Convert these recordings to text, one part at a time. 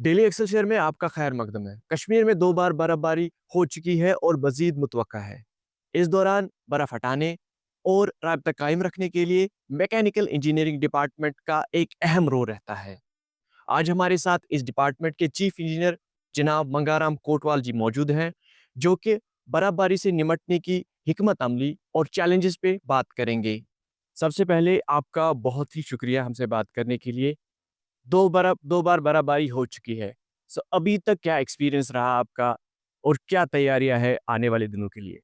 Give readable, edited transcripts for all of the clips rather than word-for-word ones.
Daily Excelsior में आपका खैर मकदम है। कश्मीर में 2 बार बर्फबारी हो चुकी है और मज़ीद मुतवक्का है। इस दौरान बर्फ हटाने और राब्ता कायम रखने के लिए मैकेनिकल इंजीनियरिंग डिपार्टमेंट का एक अहम रोल रहता है। आज हमारे साथ इस डिपार्टमेंट के चीफ इंजीनियर जनाब मंगाराम कोटवाल जी मौजूद हैं, जो कि बर्फबारी से निमटने की हिकमत अमली और चैलेंजेस पे बात करेंगे। सबसे पहले आपका बहुत ही शुक्रिया हमसे बात करने के लिए। 2 बार बर्फबारी हो चुकी है। अभी तक क्या एक्सपीरियंस रहा आपका और क्या तैयारियाँ हैं आने वाले दिनों के लिए?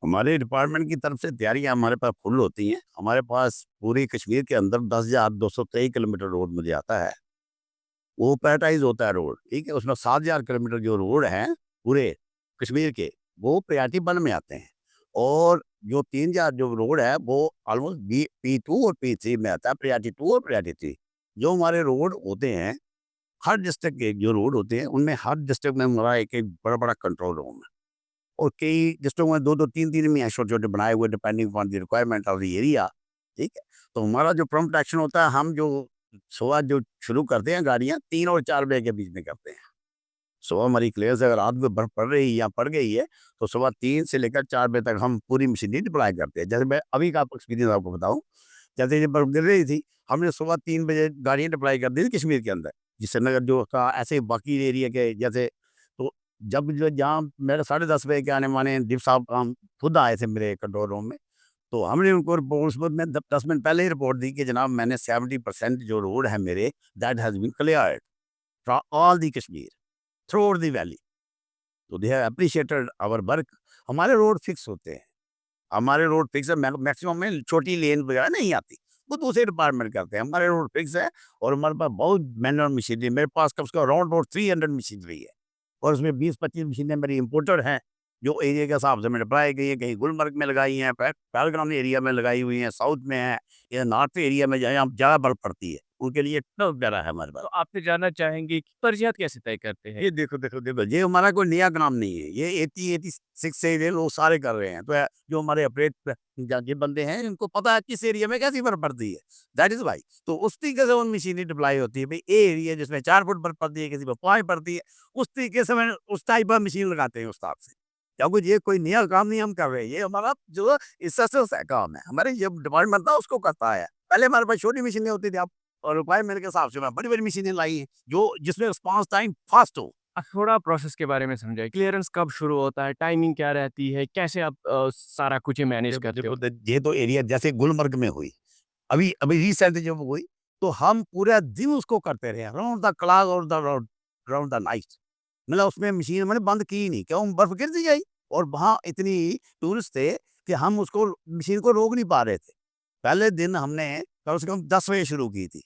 हमारे डिपार्टमेंट की तरफ से तैयारियां हमारे पास फुल होती हैं। हमारे पास पूरी कश्मीर के अंदर 10,223 किलोमीटर रोड मुझे आता है। वो प्रायोरिटाइज़ होता है रोड, ठीक है? उसमें 7,000 किलोमीटर जो रोड हैं पूरे कश्मीर के, वो प्रायोरिटी 1 में आते हैं। और जो 3,000 जो रोड है वो ऑलमोस्ट बी P2 और P3 में आता है, प्रायोरिटी 2 और प्रायोरिटी 3। जो हमारे रोड होते हैं, हर डिस्ट्रिक्ट के जो रोड होते हैं, उनमें हर डिस्ट्रिक्ट में हमारा एक-एक बड़ा-बड़ा कंट्रोल रूम है। और कई डिस्ट्रिक्ट में 2-2 3-3 में हैं छोटे-छोटे बनाए हुए, depending upon the requirement of the area, ठीक है? तो हमारा जो प्रॉम्प्ट एक्शन होता है, हम जो सुबह जो शुरू करते हैं गाड़ियाँ 3 और 4 बजे के बीच में करते हैं। सुबह हमारी क्लियर है, अगर रात में बर्फ़ पड़ रही है या पड़ गई है, तो सुबह 3 से लेकर 4 बजे तक हम पूरी मशीनरी डिप्लॉय करते हैं। जैसे मैं अभी का एक्सपीरियंस आपको बताऊँ, जैसे ये बर्फ़ गिर रही थी, हमने सुबह 3 बजे गाड़ियाँ डिप्लॉय कर दी थी कश्मीर के अंदर। जिस श्रीनगर जो था, ऐसे बाकी एरिया के जैसे, तो जब जो जहाँ मेरे 10:30 बजे के आने-वाने डिप साहब हम खुद आए थे मेरे कंट्रोल रूम में, तो हमने उनको रिपोर्ट उस वक़्त में द 10 मिनट पहले ही रिपोर्ट दी कि जनाब मैंने 70% जो रोड है मेरे, that has been cleared from all the Kashmir throughout the valley. तो they have appreciated our work. हमारे रोड फिक्स होते हैं। हमारे रोड फिक्स है, मैक्सिमम में छोटी लेन वगैरह नहीं आती, वो दूसरे डिपार्टमेंट करते हैं। हमारे रोड फिक्स है और हमारे पास बहुत मैनुअल मशीनरी, मेरे पास कम से कम अराउंड अबाउट 300 मशीनरी है। और उसमें 20-25 मशीनें मेरी इम्पोर्टेड हैं, जो एरिया के हिसाब से मैंने लगाई गई हैं। कहीं गुलमर्ग में लगाई हैं, पहलगाम एरिया में लगाई हुई हैं, साउथ में है, या नॉर्थ एरिया में जहाँ ज़्यादा बर्फ पड़ती है, उनके लिए टफ वगैरह है हमारे पास। तो आपसे जानना चाहेंगे कि तरजीहत कैसे तय करते हैं? ये देखो, ये हमारा कोई नया काम नहीं है। ये 86 से ये लोग सारे कर रहे हैं। तो जो हमारे ऑपरेट ये बंदे हैं, इनको पता है किस एरिया में कैसी बर्फ पड़ती है। That is why. तो उस तरीके से उन मशीनें डिप्लॉय होती है। भई ये एरिया जिसमें 4 फुट बर्फ पड़ती है, किसी में 5 पड़ती है, उस तरीके से मैंने उस टाइप का मशीन लगाते हैं उस हिसाब से। क्योंकि ये कोई नया काम नहीं हम कर रहे हैं। ये हमारा जो एसेसियल सा काम है। हमारे जो डिपार्टमेंट था उसको करता है। पहले हमारे पास छोटी मशीनें होती थी, अब और रिक्वायरमेंट के हिसाब से मैं बड़ी-बड़ी मशीनें लाई हैं, जो जिसमें रिस्पॉन्स टाइम फास्ट हो। थोड़ा प्रोसेस के बारे में समझाइए। क्लीयरेंस कब शुरू होता है? टाइमिंग क्या रहती है? कैसे आप सारा कुछ ये मैनेज देखो करते हो? देखो द ये तो एरिया जैसे गुलमर्ग में हुई, अभी अभी रिसेंट जब हुई, तो हम पूरा दिन उसको करते रहे, राउंड द क्लॉक और the round round the night. मतलब उसमें मशीन मैंने बंद की ही नहीं, क्यों? बर्फ गिरती गई और वहाँ इतनी टूरिस्ट थे कि हम उसको मशीन को रोक नहीं पा रहे थे। पहले दिन हमने कम से कम 10 बजे शुरू की थी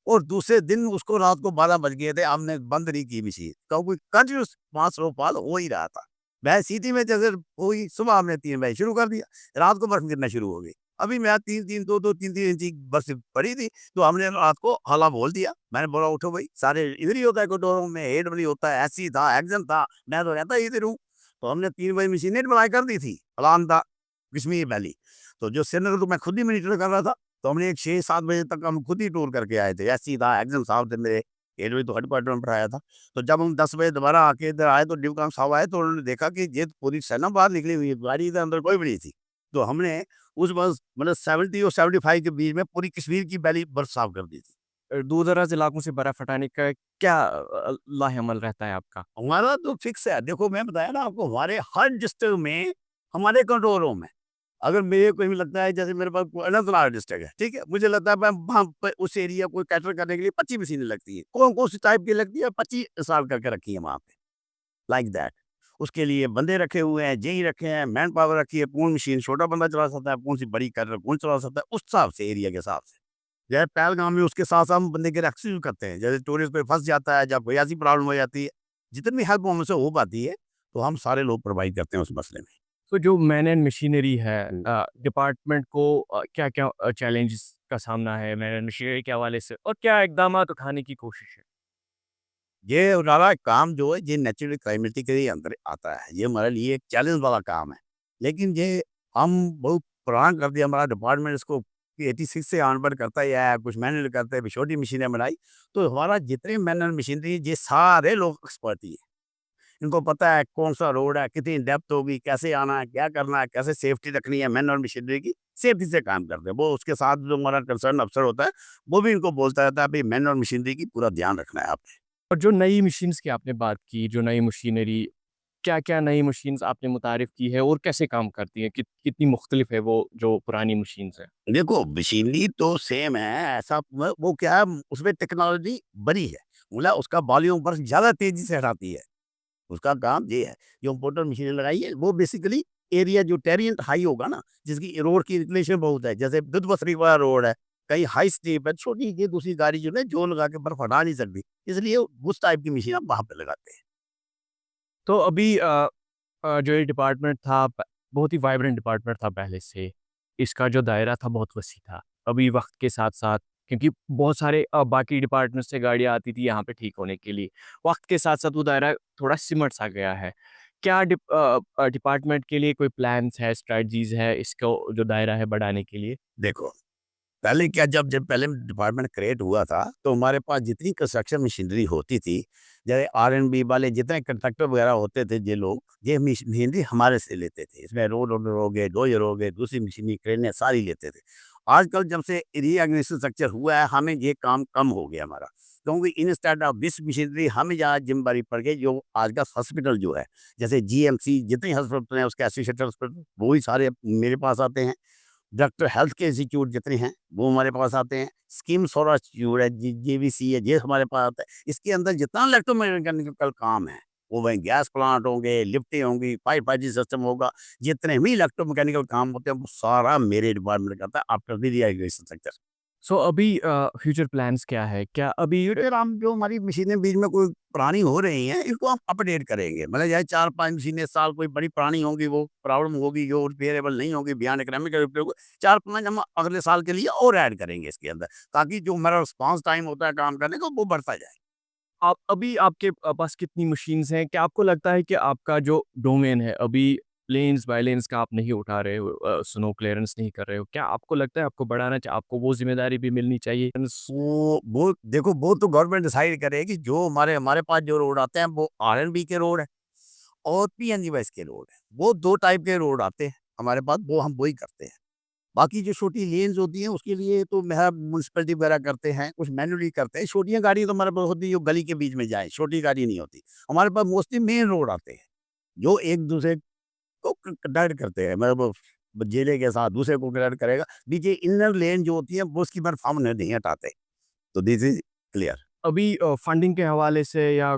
और दूसरे दिन उसको रात को 12 बज गए थे, हमने बंद नहीं की मशीन, क्योंकि कंटिन्यूअस 5 स्नोफॉल हो ही रहा था। वह सिटी में जैसे हुई, सुबह हमने 3 बजे शुरू कर दिया, रात को बर्फ गिरना शुरू हो गई। अभी मैं 3-3 2-2 3-3 इंची बर्फ पड़ी थी, तो हमने रात को हौला बोल दिया। मैंने बोला उठो भई, सारे इधर ही होता है कंट्रोल रूम में, एडब्ल्यू होता है, एससी था, एक्शन था, मैं तो रहता ही इधर हूँ। तो हमने 3 बजे मशीनें डिप्लॉय कर दी थी, अलार्म था, कश्मीर वैली। तो जो श्रीनगर तो मैं खुद ही मॉनिटर कर रहा था, तो हमने एक 6-7 बजे तक हम खुद ही टूर करके आए थे। एससी था, एक्शन साहब थे मेरे, एडब्ल्यू तो हेडक्वार्टर में पढ़ाया था। तो जब हम 10 बजे दोबारा आके इधर आए, तो ड्यूक साहब आए, तो उन्होंने देखा कि ये तो पूरी सेना बाहर निकली हुई है, गाड़ी इधर अंदर कोई भी नहीं थी। तो हमने उस बस मतलब 70 और 75 के बीच में पूरी कश्मीर की वैली बर्फ साफ कर दी थी। दूर-दराज़ इलाकों से बर्फ़ हटाने का क्या लाहेअमल रहता है आपका? हमारा तो फिक्स है। देखो मैं बताया ना आपको, हमारे हर डिस्ट्रिक्ट में हमारे कंट्रोल रूम है। अगर मेरे को भी लगता है, जैसे मेरे पास अनंतनाग डिस्ट्रिक्ट है, ठीक है? मुझे लगता है मैं वहाँ पे उस एरिया को कैटर करने के लिए 25 मशीनें लगती हैं। कौन-कौन सी टाइप की लगती है, 25 इंस्टॉल करके रखी है वहाँ पे, लाइक दैट। उसके लिए बंदे रखे हुए हैं, जेई रखे हैं, मैन पावर रखी है, कौन मशीन छोटा बंदा चला सकता है, कौन-सी बड़ी कैटर कौन चला सकता है, उस हिसाब से, एरिया के हिसाब से। जैसे पहलगाम में उसके साथ-साथ हम बंदे के रेस्क्यू करते हैं। जैसे टूरिस्ट कोई फँस जाता है, जब कोई ऐसी प्रॉब्लम हो जाती है, जितनी हेल्प हमसे हो पाती है, तो हम सारे लोग प्रोवाइड करते हैं उस मसले में। तो जो मैन एंड मशीनरी है डिपार्टमेंट को क्या-क्या चैलेंजेस का सामना है मैन एंड मशीनरी के हवाले से और क्या इकदामात उठाने की कोशिश है? ये हमारा काम जो है, ये नेचुरली क्लाइमेटिकली अंदर आता है। ये हमारे लिए एक चैलेंज वाला काम है। लेकिन ये हम बहुत पुराना कर दिया, हमारा डिपार्टमेंट इसको 86 से ऑनवर्ड करता ही आया, कुछ मैनुअल करते हैं, फिर छोटी मशीनें बनाई। तो हमारा जितने मैनुअल मशीनरी ये सारे लोग एक्सपर्ट ही हैं। इनको पता है कौन-सा रोड है, कितनी डेप्थ होगी, कैसे आना है, क्या करना है, कैसे सेफ्टी रखनी है मैनुअल मशीनरी की, सेफ्टी से काम करते हैं। वो उसके साथ जो हमारा कंसर्न अफ़सर होता है, वो भी इनको बोलता रहता है, भई मैनुअल मशीनरी की पूरा ध्यान रखना है आपने। और जो नई मशीन्स की आपने बात की, जो नई मशीनरी, क्या-क्या नई मशीन्स आपने मुतारिफ़ की है और कैसे काम करती हैं? कितनी मुख्तलिफ़ है वो जो पुरानी मशीन्स हैं? देखो, मशीनरी तो सेम है, ऐसा वो क्या है, उसमें टेक्नोलॉजी बड़ी है। मतलब उसका वॉल्यूम बर्स्ट ज़्यादा तेज़ी से हटाती है। उसका काम ये है, जो इम्पोर्टर मशीनें लगाई है, वो बेसिकली एरिया जो टेरिएंट हाई होगा ना, जिसकी रोड की इंक्लिनेशन बहुत है, जैसे दुधवसरी वाला रोड है, कहीं हाई स्टीप है, छोटी ये दूसरी गाड़ी जो है, जोर लगा के बर्फ हटा नहीं सकती। इसलिए उस टाइप की मशीन आप वहाँ पे लगाते हैं। तो अभी जो ये डिपार्टमेंट था बहुत ही वाइब्रेंट डिपार्टमेंट था पहले से। इसका जो दायरा था बहुत वसी था। अभी वक़्त के साथ-साथ क्योंकि बहुत सारे बाकी डिपार्टमेंट से गाड़ियाँ आती थी यहाँ पे ठीक होने के लिए। वक़्त के साथ-साथ वो दायरा थोड़ा सिमट-सा गया है। क्या डिपार्टमेंट के लिए कोई प्लान्स है, स्ट्रैटेजीज़ है इसको जो दायरा है बढ़ाने के लिए? देखो, पहले क्या, जब पहले डिपार्टमेंट क्रिएट हुआ था, तो हमारे पास जितनी कंस्ट्रक्शन मशीनरी होती थी, जैसे आर-एन-बी वाले जितने कॉन्ट्रैक्टर वगैरह होते थे, ये लोग, ये मशीनरी हमारे से लेते थे। इसमें रोड रोलर हो गए, डोजर हो गए, दूसरी मशीनरी क्रेनें सारी लेते थे। आजकल जब से रीऑर्गेनाइजेशन स्ट्रक्चर हुआ है, हमें ये काम कम हो गया हमारा। क्योंकि इंस्टेड ऑफ दिस मशीनरी हमें ज़्यादा ज़िम्मेदारी पड़ गई, जो आज का हॉस्पिटल जो है, जैसे जीएमसी जितने हॉस्पिटल हैं, उसके एसोसिएटेड हॉस्पिटल, वो ही सारे मेरे पास आते हैं। डॉक्टर हेल्थ के इंस्टीट्यूट जितने हैं, वो हमारे पास आते हैं। स्कीम सोलर इंस्टीट्यूट है, जेवीसी है, ये हमारे पास आता है। इसके अंदर जितना इलेक्ट्रोमैकेनिकल काम है, वो वहीं गैस प्लांट होंगे, लिफ्टें होंगी, पाइप सिस्टम होगा, जितने भी इलेक्ट्रोमैकेनिकल काम होते हैं, वो सारा मेरे डिपार्टमेंट करता है आफ्टर द रिएगुलेशन सेक्टर। सो अभी फ्यूचर प्लान्स क्या है? क्या अभी फ्यूचर हम जो हमारी मशीनें बीच में कोई पुरानी हो रही हैं, इनको हम अपडेट करेंगे। मतलब चाहे 4-5 मशीनें इस साल कोई बड़ी पुरानी होंगी, वो प्रॉब्लम होगी, जो रिपेयरेबल नहीं होगी, बियॉन्ड इकोनॉमिक उपयोग, 4-5 हम अगले साल के लिए और ऐड करेंगे इसके अंदर, ताकि जो हमारा रिस्पॉन्स टाइम होता है काम करने का, वो बढ़ता जाए। आप अभी आपके पास कितनी मशीन्स हैं? क्या आपको लगता है कि आपका जो डोमेन है, अभी लेन्स बाय लेन्स का आप नहीं उठा रहे हो, स्नो क्लीयरेंस नहीं कर रहे हो, क्या आपको लगता है आपको बढ़ाना आपको वो ज़िम्मेदारी भी मिलनी चाहिए? वो देखो, वो तो गवर्नमेंट डिसाइड करेगी। जो हमारे हमारे पास जो रोड आते हैं, वो आरएनबी के रोड है और पीएनजीएस के रोड है। वो 2 टाइप के रोड आते हैं हमारे पास, वो हम वही करते हैं। बाकी जो छोटी लेन्स होती हैं, उसके लिए तो मेरा म्युनिसिपैलिटी वगैरह करते हैं, कुछ मैनुअली करते हैं। छोटियाँ गाड़ी तो हमारे पास होती है, जो गली के बीच में जाए, छोटी गाड़ी नहीं होती। हमारे पास मोस्टली मेन रोड आते हैं, जो एक-दूसरे को कंडक्ट करते हैं। मतलब वो जिले के साथ दूसरे को कंडक्ट करेगा। बीच इनर लेन जो होती है, वो उसकी तरफ हम नहीं हटाते। तो दिस इज़ क्लियर। अभी फंडिंग के हवाले से या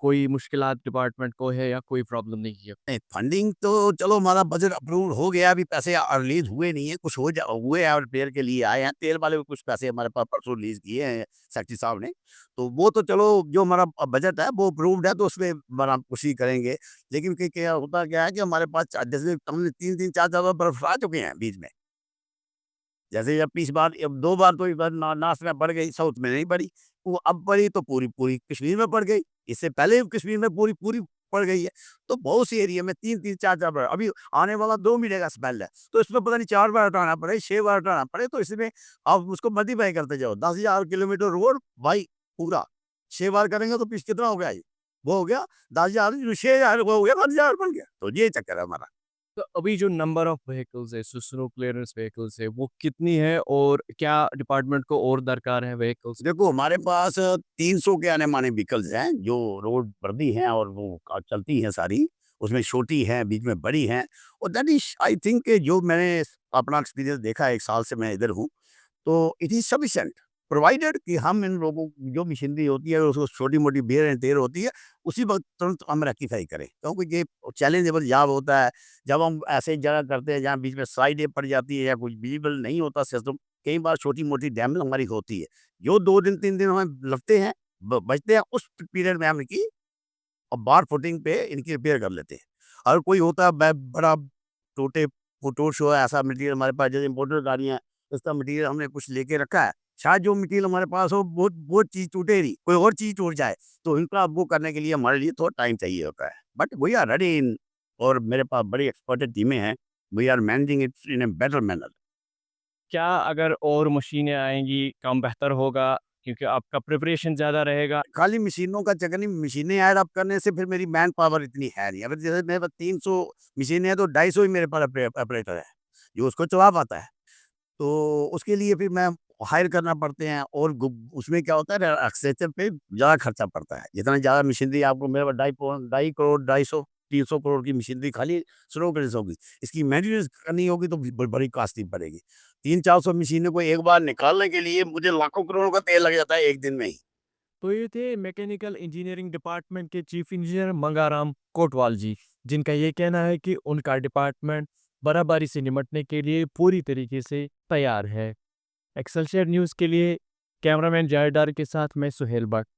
कोई मुश्किलात डिपार्टमेंट को है या कोई प्रॉब्लम नहीं है? नहीं, फंडिंग तो चलो हमारा बजट अप्रूव हो गया, अभी पैसे रिलीज़ हुए नहीं है, कुछ हुए हैं और रिपेयर के लिए आए हैं। तेल वाले भी कुछ पैसे हमारे पास परसों रिलीज़ किए हैं सेक्रेटरी साहब ने। तो वो तो चलो, जो हमारा बजट है वो अप्रूव्ड है, तो उसमें बड़ा खुशी करेंगे। लेकिन क्या होता क्या है कि हमारे पास जैसे हमने 3-3 4-4 बार बर्फ आ चुके हैं बीच में। जैसे जब इस बार, अब 2 बार तो इस बार नॉर्थ में पड़ गई, साउथ में नहीं पड़ी। वो अब पड़ी तो पूरी-पूरी कश्मीर में पड़ गई। इससे पहले भी कश्मीर में पूरी-पूरी पड़ गई है। तो बहुत सी एरिया में 3-3 4-4 बार, अभी आने वाला 2 महीने का स्पेल है। तो इसमें पता नहीं 4 बार हटाना पड़े, 6 बार हटाना पड़े, तो इसमें आप उसको मल्टीप्लाई करते जाओ। 10,000 किलोमीटर रोड भाई पूरा, 6 बार करेंगे तो पीस कितना हो गया ये? वो हो गया 10,000, 6,000 वो हो गया, 10,000 बन गया। तो ये चक्कर है हमारा। तो अभी जो नंबर ऑफ व्हीकल्स है, स्नो क्लीयरेंस व्हीकल्स है, वो कितनी है और क्या डिपार्टमेंट को और दरकार है व्हीकल्स? देखो, हमारे पास 300 के आने-माने व्हीकल्स हैं, जो रोड पर भी हैं और वो चलती हैं सारी। उसमें छोटी हैं, बीच में बड़ी हैं, और दैट इज़ आई थिंक जो मैंने अपना एक्सपीरियंस देखा है, 1 साल से मैं इधर हूँ, तो इट इज़ सफिशिएंट प्रोवाइडेड कि हम इन लोगों की जो मशीनरी होती है, उसको छोटी-मोटी वेयर एंड तेयर होती है, उसी वक़्त तुरंत हम रेक्टिफ़ाई करें। क्योंकि ये चैलेंजेबल जॉब होता है। जब हम ऐसे जगह करते हैं, जहाँ बीच में स्लाइडें पड़ जाती है या कुछ विज़िबल नहीं होता सिस्टम, कई बार छोटी-मोटी डैमेज हमारी होती है। जो 2 दिन 3 दिन हमें लगते हैं, बचते हैं, उस पीरियड में हम इनकी बार फुटिंग पे इनकी रिपेयर कर लेते हैं। अगर कोई होता है बड़ा टूटे फुटोश हो, ऐसा मटीरियल हमारे पास, जैसे इम्पोर्टेड गाड़ियाँ हैं, इसका मटीरियल हमने कुछ लेके रखा है। शायद जो मटीरियल हमारे पास हो, वो चीज़ टूटे नहीं, कोई और चीज़ टूट जाए, तो इनका वो करने के लिए हमारे लिए थोड़ा टाइम चाहिए होता है। But we are ready in, और मेरे पास बड़ी एक्सपर्टेड टीमें हैं। We are managing it in a better manner. क्या अगर और मशीनें आएँगी, काम बेहतर होगा क्योंकि आपका प्रिपरेशन ज़्यादा रहेगा? खाली मशीनों का चक्कर नहीं, मशीनें ऐड अप करने से फिर मेरी मैन पावर इतनी है नहीं। अगर जैसे मेरे पास 300 मशीनें हैं तो 250 ही मेरे पास ऑपरेटर है, जो उसको चला पाता है। तो उसके लिए फिर मैं हायर करना पड़ते हैं और उसमें क्या होता है एक्सचेंजर पे ज़्यादा खर्चा पड़ता है। जितना ज़्यादा मशीनरी आपको मेरे पास ढाई करोड़ 250 300 करोड़ की मशीनरी खाली स्लो प्रेस होगी। इसकी मेंटेनेंस करनी होगी तो बड़ी कॉस्टली पड़ेगी। 300-400 मशीनों को एक बार निकालने के लिए मुझे लाखों करोड़ों का तेल लग जाता है एक दिन में ही। तो ये थे मैकेनिकल इंजीनियरिंग डिपार्टमेंट के चीफ इंजीनियर मंगाराम कोटवाल जी, जिनका ये कहना है कि उनका डिपार्टमेंट बर्फबारी से निपटने के लिए पूरी तरीके से तैयार है। एक्सेलशियर न्यूज़ के लिए कैमरामैन जायदार के साथ मैं सुहेल भट्ट।